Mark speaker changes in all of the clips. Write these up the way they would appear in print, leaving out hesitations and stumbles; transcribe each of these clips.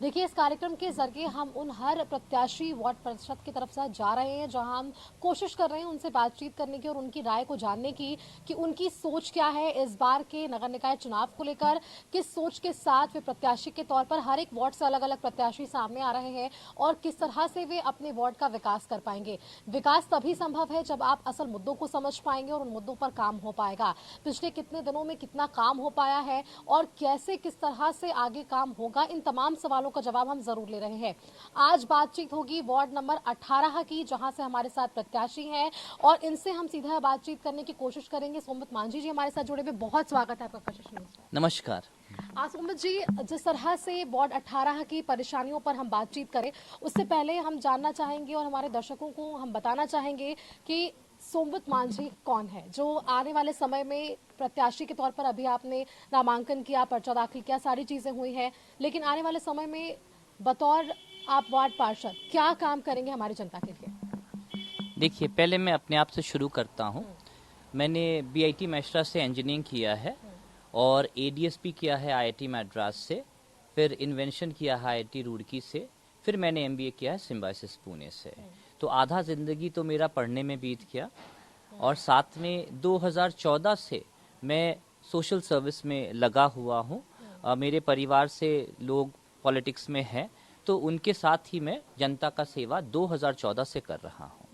Speaker 1: देखिए, इस कार्यक्रम के जरिए हम उन हर प्रत्याशी वार्ड परिषद की तरफ से जा रहे हैं जहां हम कोशिश कर रहे हैं उनसे बातचीत करने की और उनकी राय को जानने की कि उनकी सोच क्या है इस बार के नगर निकाय चुनाव को लेकर। किस सोच के साथ वे प्रत्याशी के तौर पर हर एक वार्ड से अलग अलग प्रत्याशी सामने आ रहे हैं और किस तरह से वे अपने वार्ड का विकास कर पाएंगे। विकास तभी संभव है जब आप असल मुद्दों को समझ पाएंगे और उन मुद्दों पर काम हो पाएगा। पिछले कितने दिनों में कितना काम हो पाया है और कैसे किस तरह से आगे काम होगा, इन तमाम सवालों का जवाब हम जरूर ले रहे हैं। आज बातचीत होगी वार्ड नंबर 18 की, जहां से हमारे साथ प्रत्याशी हैं और इनसे हम सीधा बातचीत करने की कोशिश करेंगे। सोमत मांझी जी हमारे साथ जुड़े हुए, बहुत स्वागत है आपका कशिश न्यूज़ में।
Speaker 2: नमस्कार।
Speaker 1: सोमत जी, जिस तरह से वार्ड 18 की परेशानियों पर हम बातचीत करें उससे पहले हम जानना चाहेंगे और हमारे दर्शकों को हम बताना चाहेंगे कि सोमवत मांझी कौन है, जो आने वाले समय में प्रत्याशी के तौर पर अभी आपने नामांकन किया, पर्चा दाखिल किया, सारी चीजें हुई हैं, लेकिन आने वाले समय में बतौर आप वार्ड पार्षद क्या काम करेंगे हमारी जनता के लिए?
Speaker 2: देखिए, पहले मैं अपने आप से शुरू करता हूँ। मैंने बीआईटी मैस्ट्रा से इंजीनियरिंग किया है और एडीएसपी किया है आईआईटी मद्रास से, फिर इन्वेंशन किया है आईआईटी रुड़की से, फिर मैंने एमबीए किया है सिम्बायोसिस पुणे से। तो आधा ज़िंदगी तो मेरा पढ़ने में बीत गया और साथ में 2014 से मैं सोशल सर्विस में लगा हुआ हूँ। मेरे परिवार से लोग पॉलिटिक्स में हैं, तो उनके साथ ही मैं जनता का सेवा 2014 से कर रहा हूँ।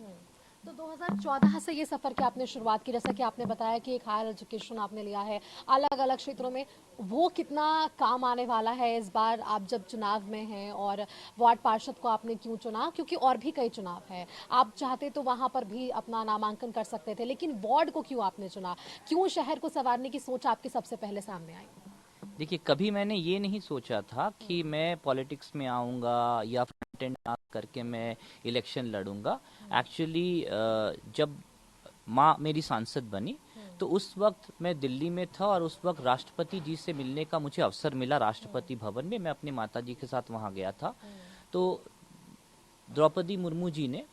Speaker 1: तो 2014 से ये सफर की आपने शुरुआत की, जैसा कि आपने बताया कि एक हायर एजुकेशन आपने लिया है अलग अलग क्षेत्रों में, वो कितना काम आने वाला है इस बार आप जब चुनाव में हैं? और वार्ड पार्षद को आपने क्यों चुना? क्योंकि और भी कई चुनाव हैं, आप चाहते तो वहां पर भी अपना नामांकन कर सकते थे, लेकिन वार्ड को क्यों आपने चुना? क्यों शहर को संवारने की सोच आपके सबसे पहले सामने आई?
Speaker 2: देखिए, कभी मैंने ये नहीं सोचा था कि मैं पॉलिटिक्स में आऊँगा या फ्रंट एंड करके मैं इलेक्शन लड़ूंगा। एक्चुअली जब माँ मेरी सांसद बनी तो उस वक्त मैं दिल्ली में था और उस वक्त राष्ट्रपति जी से मिलने का मुझे अवसर मिला राष्ट्रपति भवन में। मैं अपनी माता जी के साथ वहाँ गया था। तो द्रौपदी मुर्मू जी ने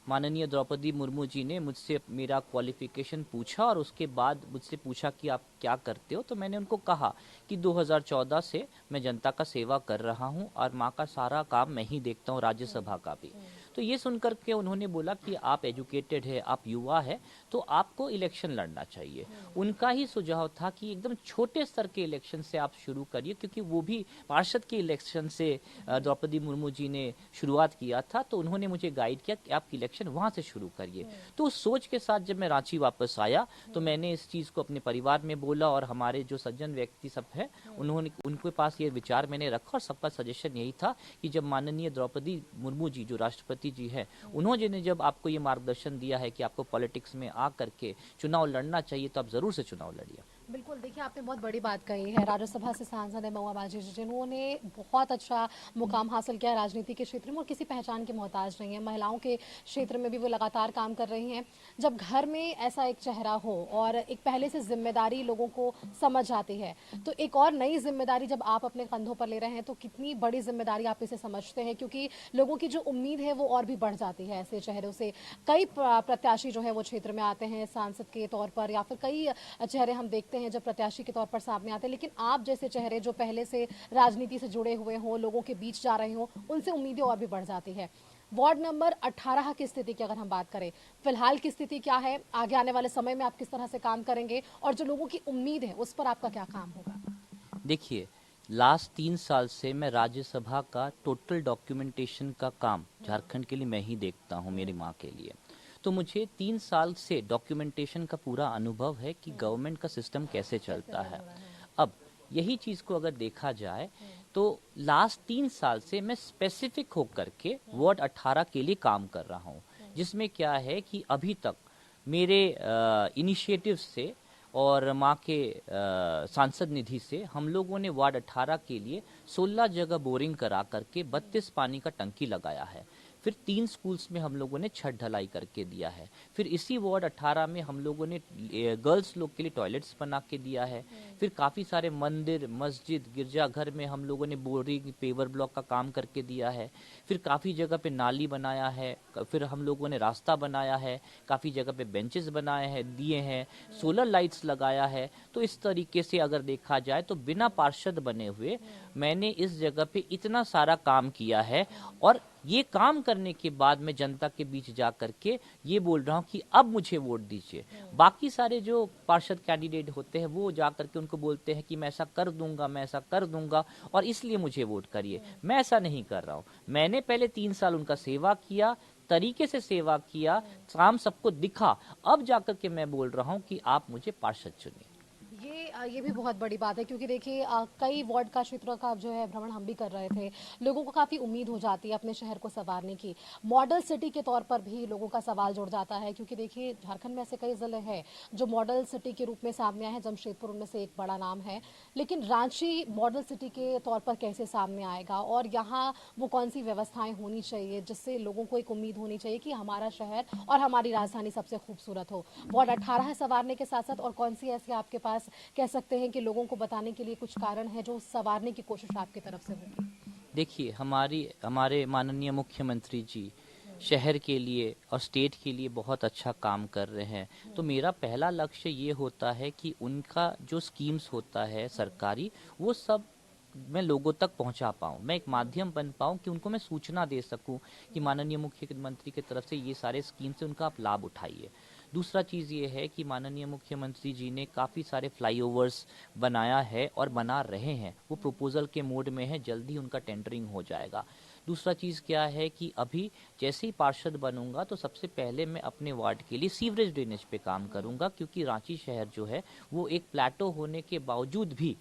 Speaker 2: माननीय द्रौपदी मुर्मू जी ने मुझसे मेरा क्वालिफिकेशन पूछा और उसके बाद मुझसे पूछा कि आप क्या करते हो। तो मैंने उनको कहा कि 2014 से मैं जनता का सेवा कर रहा हूं और माँ का सारा काम मैं ही देखता हूं, राज्यसभा का भी। तो ये सुनकर के उन्होंने बोला कि आप एजुकेटेड है, आप युवा है, तो आपको इलेक्शन लड़ना चाहिए। उनका ही सुझाव था कि एकदम छोटे स्तर के इलेक्शन से आप शुरू करिए, क्योंकि वो भी पार्षद के इलेक्शन से द्रौपदी मुर्मू जी ने शुरुआत किया था। तो उन्होंने मुझे गाइड किया कि आप इलेक्शन वहां से शुरू करिए। तो उस सोच के साथ जब मैं रांची वापस आया तो मैंने इस चीज को अपने परिवार में बोला और हमारे जो सज्जन व्यक्ति सब है उन्होंने उनके पास ये विचार मैंने रखा और सबका सजेशन यही था कि जब माननीय द्रौपदी मुर्मू जी जो राष्ट्रपति जी है उन्होंने जब आपको ये मार्गदर्शन दिया है कि आपको पॉलिटिक्स में आ करके चुनाव लड़ना चाहिए, तो आप जरूर से चुनाव लड़िए।
Speaker 1: बिल्कुल, देखिए आपने बहुत बड़ी बात कही है। राज्यसभा से सांसद है महुआ बाजी जी, जिन्होंने बहुत अच्छा मुकाम हासिल किया है राजनीति के क्षेत्र में और किसी पहचान के मोहताज नहीं है। महिलाओं के क्षेत्र में भी वो लगातार काम कर रही हैं। जब घर में ऐसा एक चेहरा हो और एक पहले से जिम्मेदारी लोगों को समझ आती है, तो एक और नई जिम्मेदारी जब आप अपने कंधों पर ले रहे हैं तो कितनी बड़ी जिम्मेदारी आप इसे समझते हैं? क्योंकि लोगों की जो उम्मीद है वो और भी बढ़ जाती है ऐसे चेहरों से। कई प्रत्याशी जो है वो क्षेत्र में आते हैं सांसद के तौर पर, या फिर कई चेहरे हम देखते हैं जब प्रत्याशी के तौर पर सामने आते हैं, लेकिन आप जैसे चेहरे जो पहले से राजनीति से जुड़े हुए हों, लोगों के बीच जा रहे हों, उनसे उम्मीदें और भी बढ़ जाती है। वार्ड नंबर 18 की स्थिति की अगर हम बात करें, फिलहाल की स्थिति क्या है? आगे आने वाले समय में आप किस तरह से काम करेंगे और जो लोगों की उम्मीद है उस पर आपका क्या काम होगा?
Speaker 2: देखिए, लास्ट 3 साल से मैं राज्यसभा का टोटल डॉक्यूमेंटेशन का काम झारखंड के लिए मैं ही देखता हूँ, मेरी माँ के लिए। तो मुझे 3 साल से डॉक्यूमेंटेशन का पूरा अनुभव है कि गवर्नमेंट का सिस्टम कैसे चलता है। अब यही चीज़ को अगर देखा जाए तो लास्ट 3 साल से मैं स्पेसिफिक होकर के वार्ड 18 के लिए काम कर रहा हूँ, जिसमें क्या है कि अभी तक मेरे इनिशिएटिव से और माँ के सांसद निधि से हम लोगों ने वार्ड 18 के लिए 16 जगह बोरिंग करा करके 32 पानी का टंकी लगाया है। फिर 3 स्कूल्स में हम लोगों ने छत ढलाई करके दिया है। फिर इसी वार्ड 18 में हम लोगों ने गर्ल्स लोग के लिए टॉयलेट्स बना के दिया है। फिर काफ़ी सारे मंदिर, मस्जिद, गिरजाघर में हम लोगों ने बोरिंग पेवर ब्लॉक का काम करके दिया है। फिर काफ़ी जगह पे नाली बनाया है, फिर हम लोगों ने रास्ता बनाया है, काफ़ी जगह पे बेंचेस बनाए हैं, दिए हैं, सोलर लाइट्स लगाया है। तो इस तरीके से अगर देखा जाए तो बिना पार्षद बने हुए मैंने इस जगह पे इतना सारा काम किया है। और ये काम करने के बाद मैं जनता के बीच जा करके ये बोल रहा हूँ कि अब मुझे वोट दीजिए। बाकी सारे जो पार्षद कैंडिडेट होते हैं वो जा करके उनको बोलते हैं कि मैं ऐसा कर दूंगा, मैं ऐसा कर दूंगा और इसलिए मुझे वोट करिए। मैं ऐसा नहीं कर रहा हूँ। मैंने पहले 3 साल उनका सेवा किया, तरीके से सेवा किया, काम सबको दिखा। अब जाकर के मैं बोल रहा हूँ कि आप मुझे पार्षद चुनिए।
Speaker 1: ये भी बहुत बड़ी बात है क्योंकि देखिए कई वार्ड का क्षेत्रों का जो है भ्रमण हम भी कर रहे थे। लोगों को काफ़ी उम्मीद हो जाती है अपने शहर को संवारने की। मॉडल सिटी के तौर पर भी लोगों का सवाल जुड़ जाता है क्योंकि देखिए झारखंड में ऐसे कई ज़िले हैं जो मॉडल सिटी के रूप में सामने आए हैं। जमशेदपुर उनमें से एक बड़ा नाम है, लेकिन रांची मॉडल सिटी के तौर पर कैसे सामने आएगा और यहाँ वो कौन सी व्यवस्थाएं होनी चाहिए जिससे लोगों को एक उम्मीद होनी चाहिए कि हमारा शहर और हमारी राजधानी सबसे खूबसूरत हो। वार्ड 18 संवारने के साथ साथ और कौन सी ऐसी आपके पास कह सकते हैं कि लोगों को बताने के लिए कुछ कारण है जो संवारने की कोशिश आपकी तरफ से होगी?
Speaker 2: देखिए, हमारे माननीय मुख्यमंत्री जी शहर के लिए और स्टेट के लिए बहुत अच्छा काम कर रहे हैं। तो मेरा पहला लक्ष्य ये होता है कि उनका जो स्कीम्स होता है सरकारी, वो सब मैं लोगों तक पहुंचा पाऊं, मैं एक माध्यम बन पाऊं कि उनको मैं सूचना दे सकूं कि माननीय मुख्यमंत्री की तरफ से ये सारे स्कीम से उनका आप लाभ उठाइए। दूसरा चीज़ ये है कि माननीय मुख्यमंत्री जी ने काफ़ी सारे फ्लाईओवर्स बनाया है और बना रहे हैं, वो प्रपोजल के मोड में है, जल्दी उनका टेंडरिंग हो जाएगा। दूसरा चीज़ क्या है कि अभी जैसे ही पार्षद बनूंगा तो सबसे पहले मैं अपने वार्ड के लिए सीवरेज ड्रेनेज पे काम करूंगा, क्योंकि रांची शहर जो है वो एक प्लेटो होने के बावजूद भी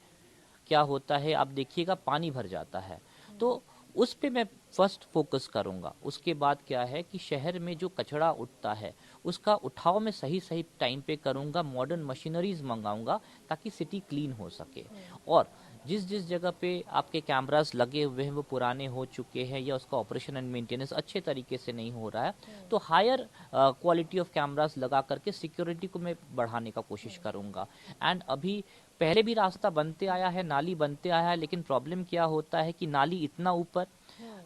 Speaker 2: क्या होता है आप देखिएगा, पानी भर जाता है। तो उस पे मैं फर्स्ट फोकस करूंगा। उसके बाद क्या है कि शहर में जो कचरा उठता है उसका उठाव मैं सही सही टाइम पे करूंगा, मॉडर्न मशीनरीज मंगाऊंगा ताकि सिटी क्लीन हो सके। और जिस जिस जगह पे आपके कैमरास लगे हुए हैं वो पुराने हो चुके हैं या उसका ऑपरेशन एंड मेंटेनेंस अच्छे तरीके से नहीं हो रहा है, तो हायर क्वालिटी ऑफ कैमरास लगा करके सिक्योरिटी को मैं बढ़ाने का कोशिश करूंगा। एंड अभी पहले भी रास्ता बनते आया है, नाली बनते आया है, लेकिन प्रॉब्लम क्या होता है कि नाली इतना ऊपर,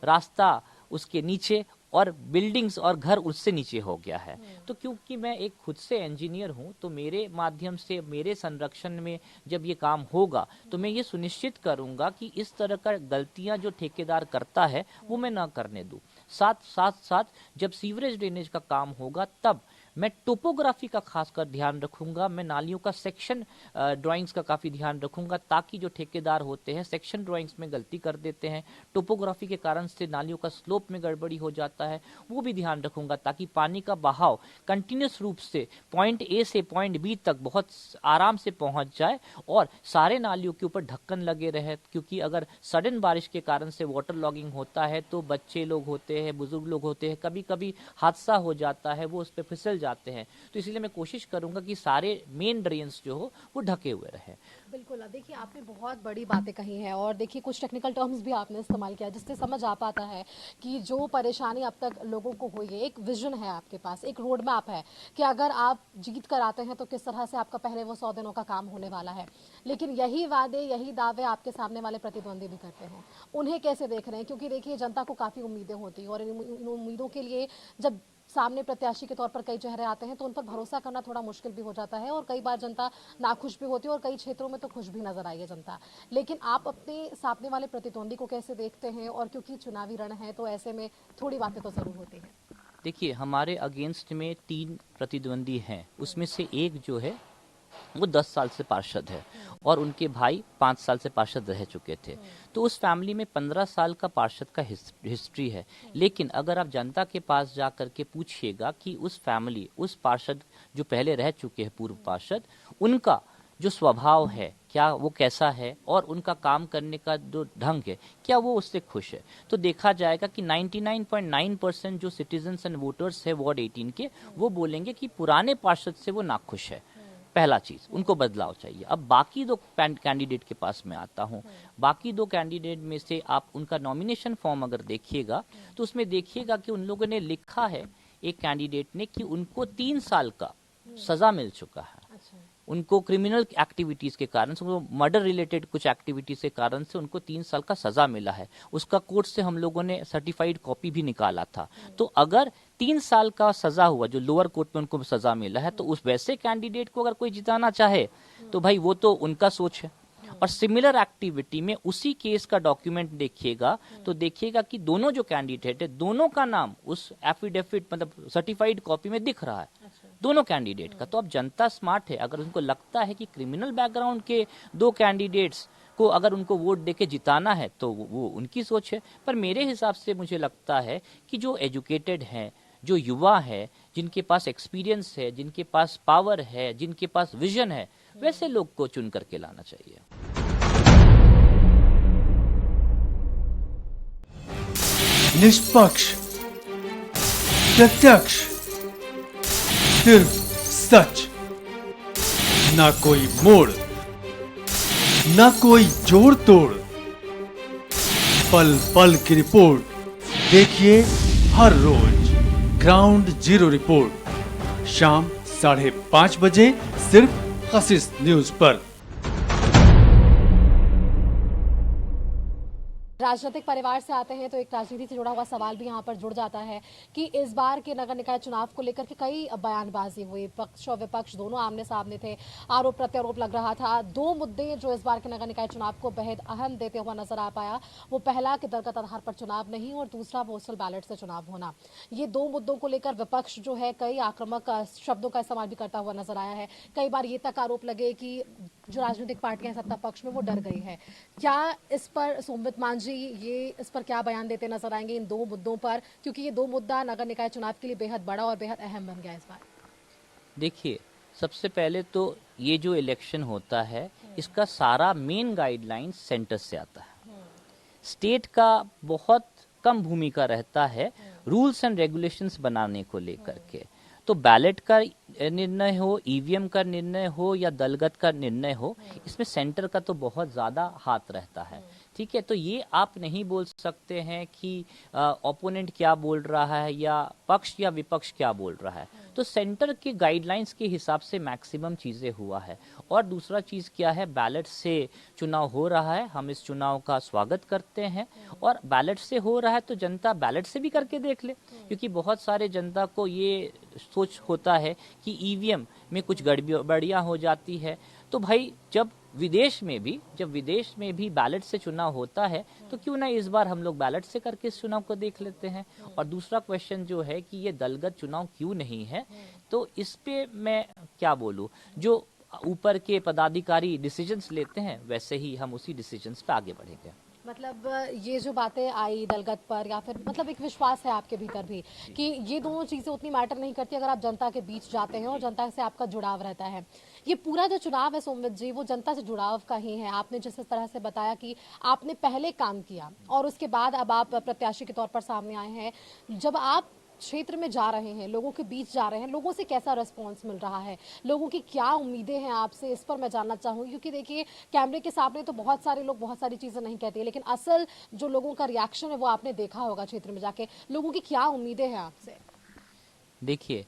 Speaker 2: रास्ता उसके नीचे और बिल्डिंग्स और घर उससे नीचे हो गया है। तो क्योंकि मैं एक खुद से इंजीनियर हूं, तो मेरे माध्यम से मेरे संरक्षण में जब ये काम होगा तो मैं ये सुनिश्चित करूंगा कि इस तरह का गलतियां जो ठेकेदार करता है वो मैं ना करने दूं। साथ जब सीवरेज ड्रेनेज का काम होगा तब मैं टोपोग्राफी का खासकर ध्यान रखूंगा। मैं नालियों का सेक्शन ड्राइंग्स का काफ़ी ध्यान रखूंगा, ताकि जो ठेकेदार होते हैं सेक्शन ड्राइंग्स में गलती कर देते हैं, टोपोग्राफी के कारण से नालियों का स्लोप में गड़बड़ी हो जाता है, वो भी ध्यान रखूंगा ताकि पानी का बहाव कंटिन्यूस रूप से पॉइंट ए से पॉइंट बी तक बहुत आराम से पहुंच जाए और सारे नालियों के ऊपर ढक्कन लगे रहे। क्योंकि अगर सडन बारिश के कारण से वाटर लॉगिंग होता है तो बच्चे लोग होते हैं, बुजुर्ग लोग होते हैं, कभी कभी हादसा हो जाता है, वो उस पर फिसल जाते हैं। तो इसलिए मैं कोशिश करूंगा कि सारे मेन ड्रेन्स जो हो वो ढके हुए रहे।
Speaker 1: बिल्कुल, देखिए आपने बहुत बड़ी बातें कही हैं और देखिए कुछ टेक्निकल टर्म्स भी आपने इस्तेमाल किया जिससे समझ आ पाता है कि जो परेशानी अब तक लोगों को हुई है, एक विजन है आपके पास, एक रोड मैप है कि अगर आप जीत कर आते हैं तो किस तरह से आपका पहले वो 100 दिनों का काम होने वाला है। लेकिन यही वादे, यही दावे आपके सामने वाले प्रतिद्वंदी भी करते हैं। उन्हें कैसे देख रहे हैं? क्योंकि देखिए जनता को काफ़ी उम्मीदें होती हैं और इन उम्मीदों के लिए जब सामने प्रत्याशी के तौर पर कई चेहरे आते हैं तो उन पर भरोसा करना थोड़ा मुश्किल भी हो जाता है और कई बार जनता नाखुश भी होती है और कई क्षेत्रों में तो खुश भी नजर आई है जनता। लेकिन आप अपने सामने वाले प्रतिद्वंदी को कैसे देखते हैं? और क्योंकि चुनावी रण है तो ऐसे में थोड़ी बातें तो जरूर होती हैं।
Speaker 2: देखिए, हमारे अगेंस्ट में 3 प्रतिद्वंदी हैं, उसमें से एक जो है वो 10 साल से पार्षद है और उनके भाई 5 साल से पार्षद रह चुके थे। तो उस फैमिली में 15 साल का पार्षद का हिस्ट्री है। लेकिन अगर आप जनता के पास जा करके पूछिएगा कि उस फैमिली, उस पार्षद जो पहले रह चुके हैं पूर्व पार्षद, उनका जो स्वभाव है क्या वो कैसा है और उनका काम करने का जो ढंग है क्या वो उससे खुश है, तो देखा जाएगा कि 99.9% जो सिटीजन्स एंड वोटर्स है वार्ड 18 के, वो बोलेंगे कि पुराने पार्षद से वो नाखुश है। पहला चीज, उनको बदलाव चाहिए। अब बाकी 2 कैंडिडेट के पास मैं आता हूं। बाकी 2 कैंडिडेट में से आप उनका नॉमिनेशन फॉर्म अगर देखिएगा तो उसमें देखिएगा कि उन लोगों ने लिखा है, एक कैंडिडेट ने, कि उनको 3 साल का सजा मिल चुका है। उनको क्रिमिनल एक्टिविटीज के कारण से, उनको मर्डर रिलेटेड कुछ एक्टिविटीज के कारण से उनको 3 साल का सजा मिला है। उसका कोर्ट से हम लोगों ने सर्टिफाइड कॉपी भी निकाला था। तो अगर 3 साल का सजा हुआ, जो लोअर कोर्ट में उनको सजा मिला है, तो उस वैसे कैंडिडेट को अगर कोई जिताना चाहे तो भाई वो तो उनका सोच है। और सिमिलर एक्टिविटी में उसी केस का डॉक्यूमेंट देखिएगा तो देखिएगा कि दोनों जो कैंडिडेट है, दोनों का नाम उस एफिडेविट मतलब सर्टिफाइड कॉपी में दिख रहा है, दोनों कैंडिडेट का। तो अब जनता स्मार्ट है, अगर उनको लगता है कि क्रिमिनल बैकग्राउंड के 2 कैंडिडेट्स को अगर उनको वोट देके जिताना है तो वो उनकी सोच है। पर मेरे हिसाब से मुझे लगता है कि जो एजुकेटेड हैं, जो युवा है, जिनके पास एक्सपीरियंस है, जिनके पास पावर है, जिनके पास विजन है, वैसे लोग को चुन करके लाना चाहिए।
Speaker 3: निष्पक्ष, प्रत्यक्ष, सिर्फ सच, ना कोई मोड़, ना कोई जोड़ तोड़, पल पल की रिपोर्ट देखिए हर रोज ग्राउंड जीरो रिपोर्ट शाम 5:30 बजे सिर्फ कशिश न्यूज पर।
Speaker 1: राजनीतिक परिवार से आते हैं तो एक राजनीति से जुड़ा हुआ सवाल भी यहाँ पर जुड़ जाता है कि इस बार के नगर निकाय चुनाव को लेकर के कई बयानबाजी हुई, पक्ष और विपक्ष दोनों आमने सामने थे, आरोप प्रत्यारोप लग रहा था। 2 मुद्दे जो इस बार के नगर निकाय चुनाव को बेहद अहम देते हुआ नजर आ पाया, वो पहला कि दलगत आधार पर चुनाव नहीं और दूसरा पोस्टल बैलेट से चुनाव होना। ये 2 मुद्दों को लेकर विपक्ष जो है कई आक्रामक शब्दों का इस्तेमाल भी करता हुआ नजर आया है। कई बार ये तक आरोप लगे कि जो राजनीतिक पार्टियां सत्ता पक्ष में वो डर गई है। क्या इस पर सोमवित मान जी ये इस पर क्या बयान देते नजर आएंगे इन 2 मुद्दों पर, क्योंकि ये 2 मुद्दा नगर निकाय चुनाव के लिए बेहद बड़ा और बेहद अहम बन गया इस बार?
Speaker 2: देखिए, सबसे पहले तो ये जो इलेक्शन होता है इसका सारा मेन गाइडलाइन सेंटर से आता है। स्टेट का बहुत कम भूमिका रहता है रूल्स एंड रेगुलेशंस बनाने को लेकर के। तो बैलेट का निर्णय हो, ईवीएम का निर्णय हो या दलगत का निर्णय हो, इसमें सेंटर का तो बहुत ज्यादा हाथ रहता है। ठीक है, तो ये आप नहीं बोल सकते हैं कि ओपोनेंट क्या बोल रहा है या पक्ष या विपक्ष क्या बोल रहा है। तो सेंटर के गाइडलाइंस के हिसाब से मैक्सिमम चीजें हुआ है। और दूसरा चीज क्या है, बैलेट से चुनाव हो रहा है, हम इस चुनाव का स्वागत करते हैं। और बैलेट से हो रहा है तो जनता बैलेट से भी करके देख ले, क्योंकि बहुत सारे जनता को ये सोच होता है कि ईवीएम में कुछ गड़बड़ियां हो जाती है। तो भाई जब विदेश में भी बैलेट से चुनाव होता है तो क्यों ना इस बार हम लोग बैलेट से करके इस चुनाव को देख लेते हैं। और दूसरा क्वेश्चन जो है कि ये दलगत चुनाव क्यों नहीं है, तो इस पे मैं क्या बोलूं, जो ऊपर के पदाधिकारी डिसीजंस लेते हैं वैसे ही हम उसी डिसीजंस पे आगे बढ़ेंगे।
Speaker 1: मतलब ये जो बातें आई दलगत पर, या फिर मतलब एक विश्वास है आपके भीतर भी कि ये दोनों चीजें उतनी मैटर नहीं करती अगर आप जनता के बीच जाते हैं और जनता से आपका जुड़ाव रहता है। ये पूरा जो चुनाव है सोमवित जी, वो जनता से जुड़ाव का ही है। आपने जिस तरह से बताया कि आपने पहले काम किया और उसके बाद अब आप प्रत्याशी के तौर पर सामने आए हैं, जब आप क्षेत्र में जा रहे हैं, लोगों के बीच जा रहे हैं, लोगों से कैसा रिस्पांस मिल रहा है, लोगों की क्या उम्मीदें हैं आपसे, इस पर मैं जानना चाहूँ। क्योंकि देखिए कैमरे के सामने तो बहुत सारे लोग बहुत सारी चीजें नहीं कहते, लेकिन असल जो लोगों का रिएक्शन है वो आपने देखा होगा क्षेत्र में जाके, लोगों की क्या उम्मीदें हैं आपसे?
Speaker 2: देखिए,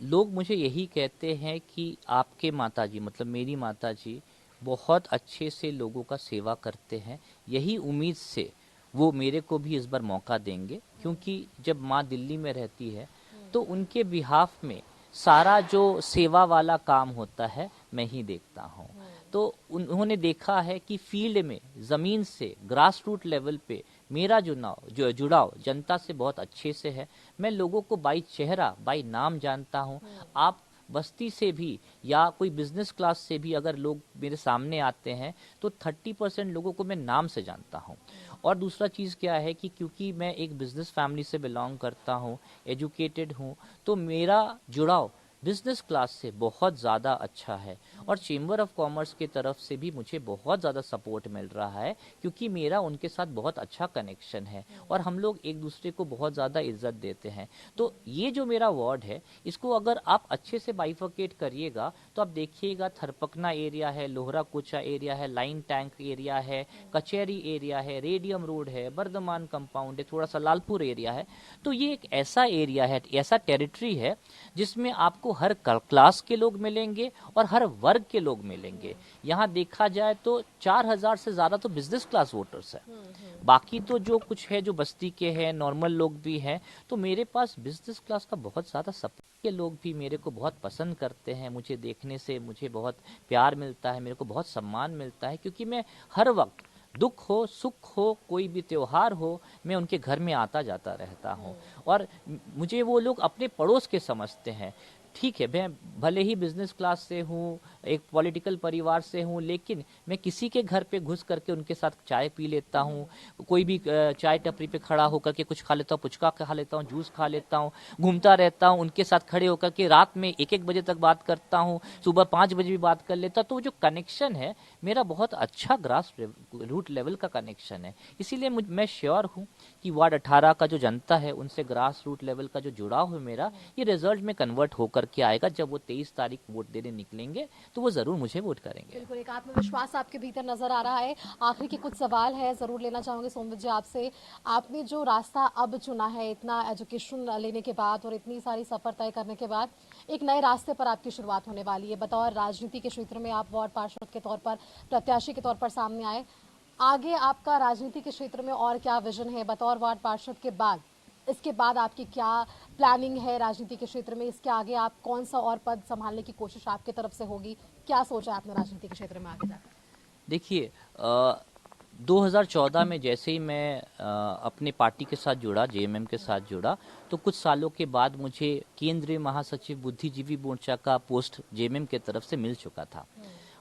Speaker 2: लोग मुझे यही कहते हैं कि आपके माताजी मतलब मेरी माताजी बहुत अच्छे से लोगों का सेवा करते हैं। यही उम्मीद से वो मेरे को भी इस बार मौका देंगे, क्योंकि जब माँ दिल्ली में रहती है तो उनके बिहाफ में सारा जो सेवा वाला काम होता है मैं ही देखता हूँ। तो उन्होंने देखा है कि फील्ड में ज़मीन से ग्रास रूट लेवल पे मेरा जुड़ाव जनता से बहुत अच्छे से है। मैं लोगों को बाई चेहरा बाई नाम जानता हूँ। आप बस्ती से भी या कोई बिजनेस क्लास से भी अगर लोग मेरे सामने आते हैं तो 30% लोगों को मैं नाम से जानता हूँ। और दूसरा चीज़ क्या है कि क्योंकि मैं एक बिजनेस फैमिली से बिलोंग करता हूँ, एजुकेटेड हूँ, तो मेरा जुड़ाव बिजनेस क्लास से बहुत ज़्यादा अच्छा है। और चेंबर ऑफ कॉमर्स की तरफ से भी मुझे बहुत ज़्यादा सपोर्ट मिल रहा है, क्योंकि मेरा उनके साथ बहुत अच्छा कनेक्शन है और हम लोग एक दूसरे को बहुत ज़्यादा इज्जत देते हैं। तो ये जो मेरा वार्ड है, इसको अगर आप अच्छे से बाइफर्केट करिएगा तो आप देखिएगा थरपकना एरिया है, लोहरा कोचा एरिया है, लाइन टैंक एरिया है, कचहरी एरिया है, रेडियम रोड है, बर्धमान कंपाउंड है, थोड़ा सा लालपुर एरिया है। तो ये एक ऐसा एरिया है, ऐसा टेरिटरी है जिसमें आपको आपको हर क्लास के लोग मिलेंगे और हर वर्ग के लोग मिलेंगे। यहाँ देखा जाए तो 4000 से ज़्यादा तो बिजनेस क्लास वोटर्स है, बाकी तो जो कुछ है जो बस्ती के हैं, नॉर्मल लोग भी हैं। तो मेरे पास बिजनेस क्लास का बहुत ज़्यादा सपोर्ट के लोग भी मेरे को बहुत पसंद करते हैं। मुझे देखने से मुझे बहुत प्यार मिलता है, मेरे को बहुत सम्मान मिलता है, क्योंकि मैं हर वक्त दुख हो सुख हो कोई भी त्योहार हो मैं उनके घर में आता जाता रहता हूँ। और मुझे वो लोग अपने पड़ोस के समझते हैं। ठीक है, मैं भले ही बिजनेस क्लास से हूँ, एक पॉलिटिकल परिवार से हूँ, लेकिन मैं किसी के घर पे घुस करके उनके साथ चाय पी लेता हूँ। कोई भी चाय टपरी पे खड़ा होकर के कुछ खा लेता हूँ, पुचका खा लेता हूँ, जूस खा लेता हूँ, घूमता रहता हूँ उनके साथ खड़े होकर के। रात में 1-1 बजे तक बात करता हूँ, सुबह 5 बजे भी बात कर लेता। तो वो जो कनेक्शन है मेरा बहुत अच्छा ग्रास रूट लेवल का कनेक्शन है। इसीलिए मैं श्योर हूँ कि वार्ड 18 का जो जनता है उनसे ग्रास रूट लेवल का जो जुड़ाव है मेरा, ये रिजल्ट में कन्वर्ट होकर के आएगा। जब वो 23 तारीख वोट देने निकलेंगे तो वो जरूर मुझे वोट करेंगे।
Speaker 1: बिल्कुल, एक आत्मविश्वास आपके भीतर नजर आ रहा है। आखिरी के कुछ सवाल है, जरूर लेना चाहूंगी सोमवत जी आपसे। आपने जो रास्ता अब चुना है, इतना एजुकेशन लेने के बाद और इतनी सारी सफर तय करने के बाद, एक नए रास्ते पर आपकी शुरुआत होने वाली है। बतौर राजनीति के क्षेत्र में आप वार्ड पार्षद के तौर पर, प्रत्याशी के तौर पर सामने आए। आगे आपका राजनीति के क्षेत्र में और क्या विजन है बतौर वार्ड पार्षद के बाद? इसके बाद आपकी क्या प्लानिंग है राजनीति के क्षेत्र में? इसके आगे आप कौन सा और पद संभालने की कोशिश आपके तरफ से होगी? क्या सोचा है आपने राजनीति के क्षेत्र में आगे जाकर?
Speaker 2: देखिए, 2014 में जैसे ही मैं अपने पार्टी के साथ जुड़ा, जेएमएम के साथ जुड़ा, तो कुछ सालों के बाद मुझे केंद्रीय महासचिव बुद्धिजीवी मोर्चा का पोस्ट जेएमएम के तरफ से मिल चुका था।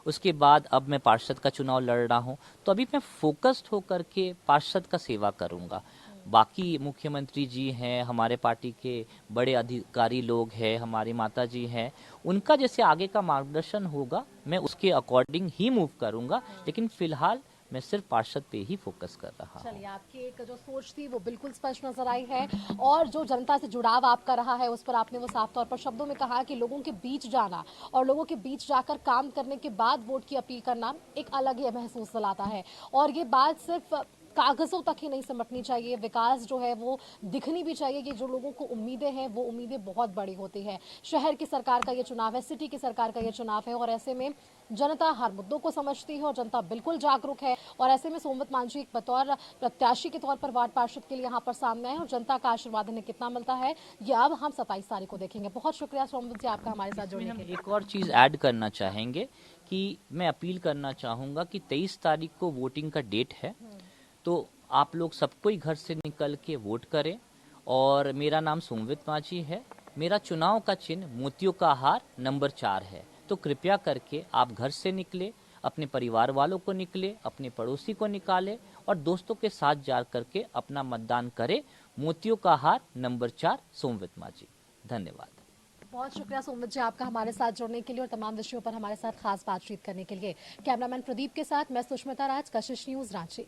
Speaker 2: उसके बाद अब मैं पार्षद का चुनाव लड़ रहा हूँ, तो अभी मैं फोकस्ड होकर के पार्षद का सेवा करूँगा। बाकी मुख्यमंत्री जी हैं, हमारे पार्टी के बड़े अधिकारी लोग हैं, हमारी माता जी हैं, उनका जैसे आगे का मार्गदर्शन होगा मैं उसके अकॉर्डिंग ही मूव करूँगा। लेकिन फिलहाल मैं सिर्फ पार्षद पे ही फोकस कर रहा हूँ।
Speaker 1: चलिए, आपकी एक जो सोच थी वो बिल्कुल स्पष्ट नजर आई है, और जो जनता से जुड़ाव आपका रहा है उस पर आपने वो साफ तौर पर शब्दों में कहा कि लोगों के बीच जाना और लोगों के बीच जाकर काम करने के बाद वोट की अपील करना एक अलग ही महसूस दिलाता है। और ये बात सिर्फ कागजों तक ही नहीं सिमटनी चाहिए, विकास जो है वो दिखनी भी चाहिए कि जो लोगों को उम्मीदें हैं वो उम्मीदें बहुत बड़ी होती है। शहर की सरकार का ये चुनाव है, सिटी की सरकार का ये चुनाव है, और ऐसे में जनता हर मुद्दों को समझती है और जनता बिल्कुल जागरूक है। और ऐसे में सोमवत मांझी एक बतौर प्रत्याशी के तौर पर वार्ड पार्षद के लिए यहाँ पर सामने आए, और जनता का आशीर्वाद इन्हें कितना मिलता है ये अब हम 27 तारीख को देखेंगे। बहुत शुक्रिया सोमवत जी आपका हमारे साथ जुड़ने के लिए।
Speaker 2: एक और चीज़ ऐड करना चाहेंगे कि मैं अपील करना चाहूँगा कि 23 तारीख को वोटिंग का डेट है, तो आप लोग सबको ही घर से निकल के वोट करें। और मेरा नाम सोमवत मांझी है, मेरा चुनाव का चिन्ह मोतियों का हार नंबर 4 है। तो कृपया करके आप घर से निकले, अपने परिवार वालों को निकले, अपने पड़ोसी को निकाले और दोस्तों के साथ जा करके अपना मतदान करें। मोतियों का हार नंबर 4 सोमवत मांझी। धन्यवाद।
Speaker 1: बहुत शुक्रिया सोमवत जी आपका हमारे साथ जुड़ने के लिए और तमाम विषयों पर हमारे साथ खास बातचीत करने के लिए। कैमरामैन प्रदीप के साथ मैं सुष्मिता राज, कशिश न्यूज, रांची।